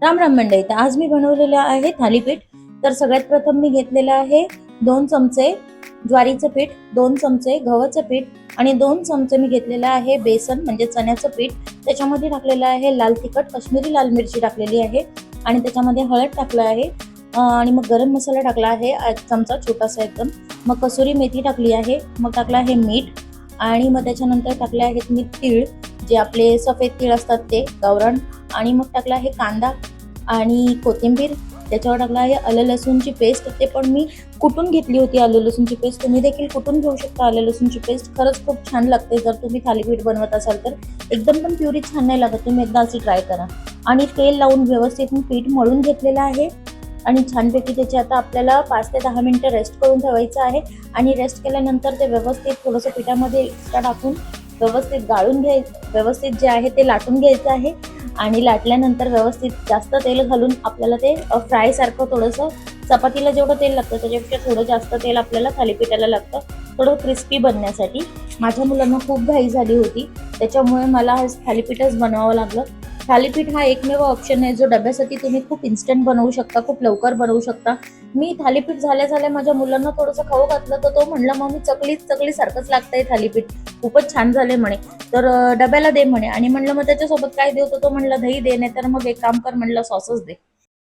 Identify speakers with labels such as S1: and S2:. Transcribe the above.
S1: राम राम मंडळी, तर आज मी बनवलेलं आहे थालीपीठ. तर सगळ्यात प्रथम मी घेतलेलं आहे 2 चमचे ज्वारीचं पीठ, 2 चमचे गव्हाचं पीठ आणि 2 चमचे मी घेतलेलं आहे बेसन म्हणजे चण्याचं पीठ. त्याच्यामध्ये टाकलेलं आहे लाल तिखट, काश्मीरी लाल मिरची टाकलेली आहे आणि त्याच्यामध्ये हळद टाकलं आहे आणि मग गरम मसाला टाकला आहे 1 चमचा छोटासा एकदम. मग कसुरी मेथी टाकली आहे, मग टाकलं आहे मीठ आणि मग त्याच्यानंतर टाकले आहेत मी तीळ, जे आपले सफेद तीळ असतात ते गावरान, आणि मग टाकला आहे कांदा आणि कोथिंबीर. त्याच्यावर टाकला आहे आलं लसूणची पेस्ट, ते पण मी कुटून घेतली होती आलं लसूणची पेस्ट. तुम्ही देखील कुटून घेऊ शकता आलं लसूणची पेस्ट, खरंच खूप छान लागते. जर तुम्ही थालीपीठ बनवत असाल तर एकदम पण प्युरी छान नाही लागत, तुम्ही एकदा अशी ट्राय करा. आणि तेल लावून व्यवस्थित मी पीठ मळून घेतलेलं आहे आणि छानपैकी त्याची आता आपल्याला 5 ते 10 मिनिटं रेस्ट करून ठेवायचं आहे. आणि रेस्ट केल्यानंतर ते व्यवस्थित थोडंसं पिठामध्ये एक्स्ट्रा टाकून व्यवस्थित गाळून व्यवस्थित जे आहे ते लाटून घ्यायचं आहे. आणि लाटल्यानंतर व्यवस्थित जास्त तेल घालून आपल्याला ते फ्राय सारखं थोडंसं, चपातीला जेवढं तेल लागतं त्याच्यापेक्षा थोडं जास्त तेल आपल्याला थालीपीठाला लागतं, थोडं क्रिस्पी बनण्यासाठी. माझ्या मुलांना खूप घाई झाली होती, त्याच्यामुळे मला आज थालीपीठच बनवावं लागलं. थालीपीठ हा एकमेव ऑप्शन आहे जो डब्यासाठी तुम्ही खूप इन्स्टंट बनवू शकता, खूप लवकर बनवू शकता. मी थालीपीठ झाल्या माझ्या मुलांना थोडंसं खाऊ घातलं तर तो म्हणला, मग मी चकली सारखंच लागतंय थालीपीठ, खूपच छान झाले म्हणे, तर डब्याला दे म्हणे. आणि म्हणलं मग त्याच्यासोबत काय देऊ, तो म्हणला दही दे, नाही तर मग एक काम कर म्हणलं सॉसच दे.